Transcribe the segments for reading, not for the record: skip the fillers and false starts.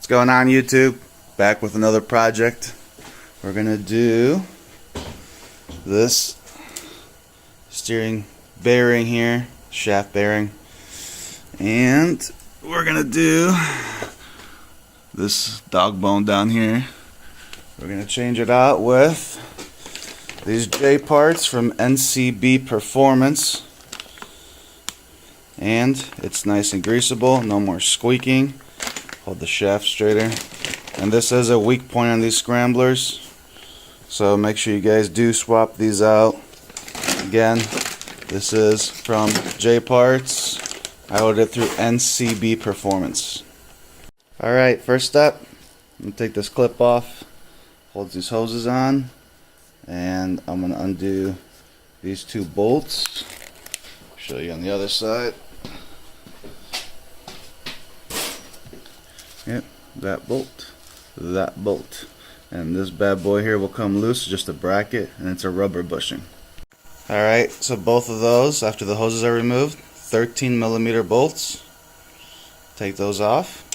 What's going on, YouTube? Back with another project. We're gonna do this steering bearing here, shaft bearing, and we're gonna do this dog bone down here. We're gonna change it out with these J parts from NCB Performance, and it's nice and greasable, no more squeaking. Hold the shaft straighter. And this is a weak point on these scramblers, so make sure you guys do swap these out. Again, this is from J Parts. I ordered it through NCB Performance. Alright, first step, I'm going to take this clip off, hold these hoses on, and I'm going to undo these two bolts. Show you on the other side. Yep, that bolt, and this bad boy here will come loose, just a bracket, and it's a rubber bushing. Alright, so both of those, after the hoses are removed, 13mm bolts. Take those off.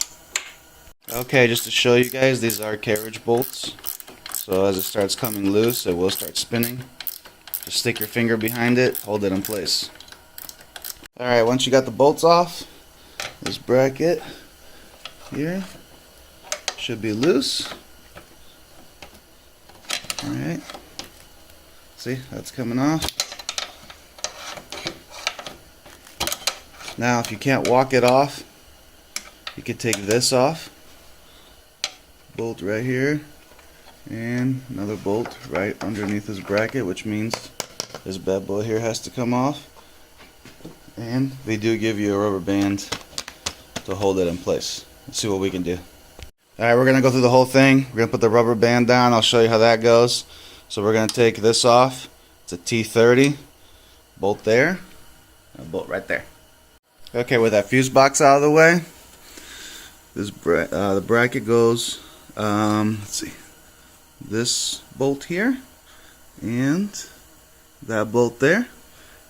Okay, just to show you guys, these are carriage bolts, so as it starts coming loose, it will start spinning. Just stick your finger behind it, hold it in place. Alright, once you got the bolts off, this bracket here should be loose. Alright, see, that's coming off. Now if you can't walk it off, you can take this off, bolt right here, and another bolt right underneath this bracket, which means this bad boy here has to come off, and they do give you a rubber band to hold it in place. Let's see what we can do. Alright, we're going to go through the whole thing. We're going to put the rubber band down. I'll show you how that goes. So we're going to take this off. It's a T30. Bolt there. And a bolt right there. Okay, with that fuse box out of the way, this the bracket goes, let's see, this bolt here and that bolt there.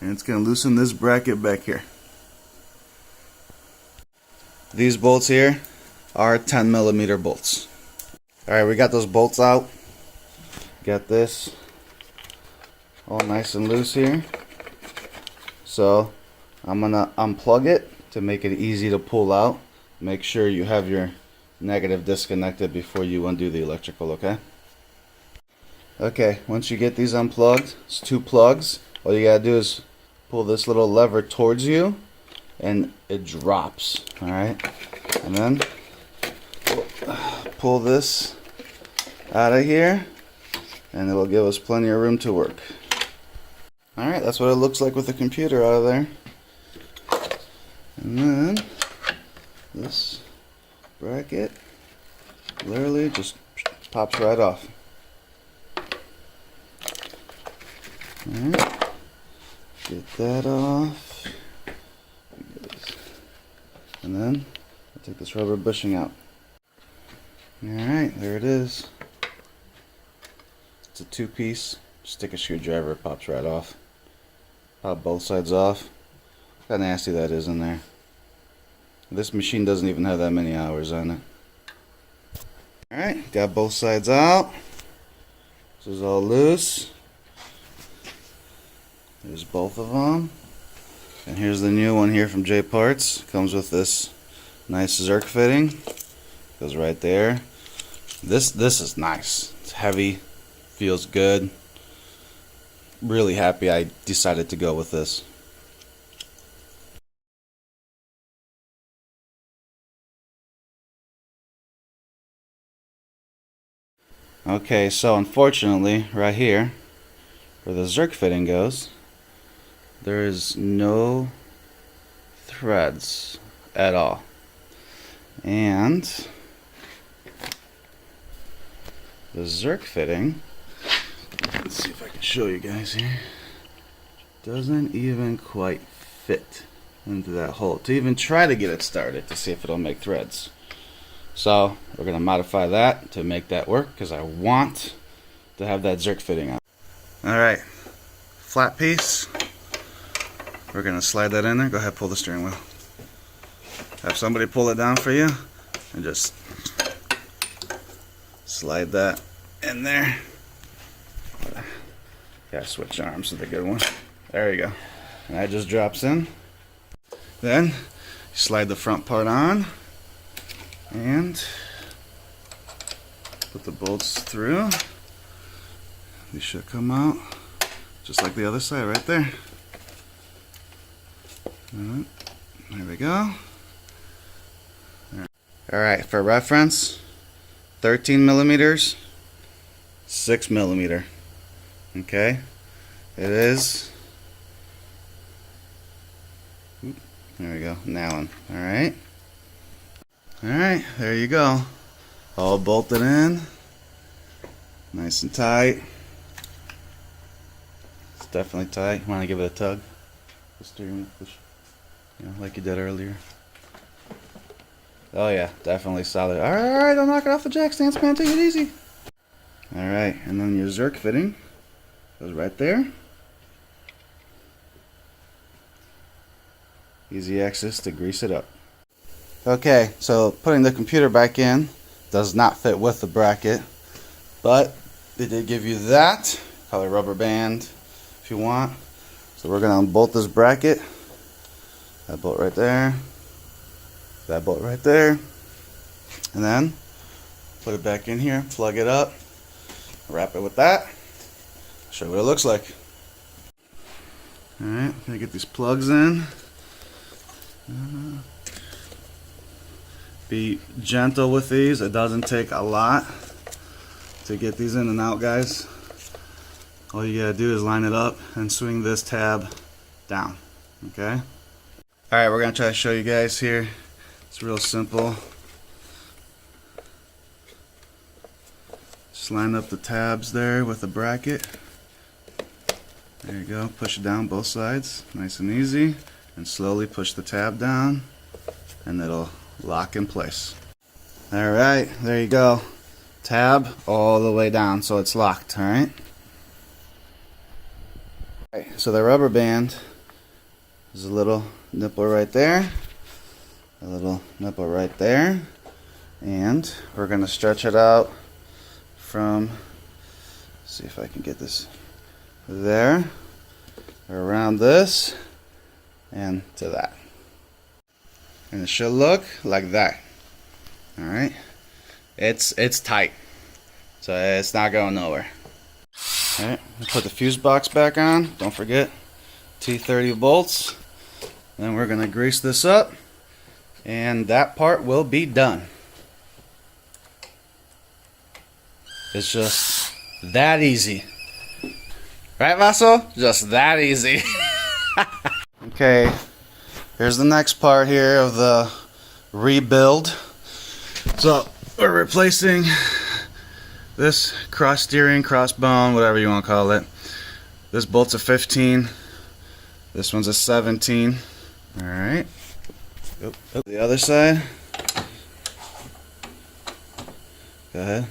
And it's going to loosen this bracket back here. These bolts here are 10mm bolts. Alright, we got those bolts out. Got this all nice and loose here. So I'm gonna unplug it to make it easy to pull out. Make sure you have your negative disconnected before you undo the electrical, okay? Okay, once you get these unplugged, it's two plugs. All you gotta do is pull this little lever towards you and it drops. Alright, and then pull this out of here and it'll give us plenty of room to work. Alright, that's what it looks like with the computer out of there. And then this bracket literally just pops right off. Alright, get that off. And then I'll take this rubber bushing out. Alright, there it is. It's a two-piece. Stick a screwdriver, it pops right off. Pop both sides off. Look how nasty that is in there. This machine doesn't even have that many hours on it. Alright, got both sides out. This is all loose. There's both of them. And here's the new one here from J Parts. Comes with this nice Zerk fitting. Goes right there. This is nice. It's heavy. Feels good. Really happy I decided to go with this. Okay, so unfortunately, right here, where the Zerk fitting goes, there is no threads at all. And the Zerk fitting, let's see if I can show you guys here, doesn't even quite fit into that hole to even try to get it started to see if it'll make threads. So we're going to modify that to make that work because I want to have that Zerk fitting on. Alright, flat piece. We're going to slide that in there. Go ahead, pull the steering wheel. Have somebody pull it down for you and just slide that in there. Gotta switch arms with a good one. There you go. And that just drops in. Then you slide the front part on and put the bolts through. These should come out just like the other side right there. Alright, there we go. Alright, for reference, 13 millimeters, 6 millimeter. Okay, it is. There we go, nailing. Alright. Alright, there you go. All bolted in. Nice and tight. It's definitely tight. Want to give it a tug? The steering push. You know, like you did earlier. Oh yeah, definitely solid. Alright, don't knock it off the jack stands, man. Take it easy. Alright, and then your Zerk fitting goes right there. Easy access to grease it up. Okay, so putting the computer back in does not fit with the bracket, but they did give you that. Probably rubber band if you want. So we're going to unbolt this bracket. That bolt right there. That bolt right there. And then put it back in here, plug it up, wrap it with that. Show you what it looks like. Alright, gonna get these plugs in. Be gentle with these. It doesn't take a lot to get these in and out, guys. All you gotta do is line it up and swing this tab down. Okay? Alright, we're gonna try to show you guys here. It's real simple. Just line up the tabs there with the bracket. There you go. Push it down both sides. Nice and easy. And slowly push the tab down and it'll lock in place. Alright, there you go. Tab all the way down so it's locked. Alright. So the rubber band is a little nipple right there. A little nipple right there. And we're going to stretch it out from, see if I can get this there, around this, and to that. And it should look like that. Alright. It's tight. So it's not going nowhere. Alright, put the fuse box back on. Don't forget T30 bolts. Then we're gonna grease this up. And that part will be done. It's just that easy. Right, Vaso? Just that easy. Okay, here's the next part here of the rebuild. So we're replacing this cross steering, crossbone, whatever you want to call it. This bolt's a 15. This one's a 17. Alright. The other side. Go ahead.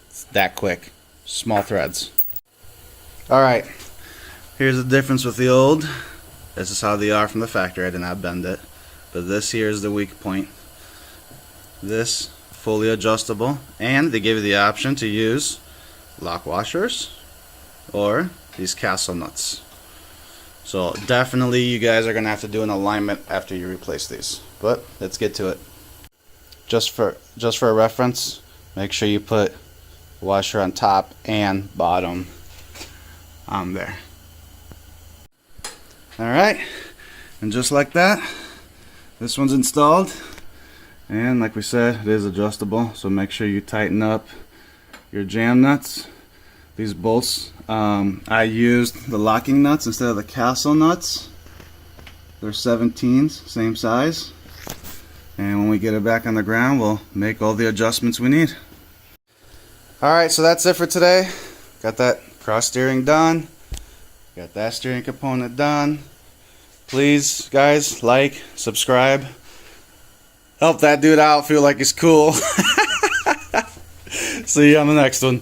It's that quick. Small threads. Alright. Here's the difference with the old. This is how they are from the factory. I did not bend it. But this here is the weak point. This fully adjustable. And they give you the option to use lock washers or these castle nuts. So definitely you guys are going to have to do an alignment after you replace these. But let's get to it. Just for a reference, make sure you put washer on top and bottom on there. Alright, and just like that, this one's installed. And like we said, it is adjustable, so make sure you tighten up your jam nuts. These bolts, I used the locking nuts instead of the castle nuts. They're 17s, same size. And when we get it back on the ground, we'll make all the adjustments we need. Alright, so that's it for today. Got that cross steering done. Got that steering component done. Please, guys, like, subscribe. Help that dude out, feel like he's cool. See you on the next one.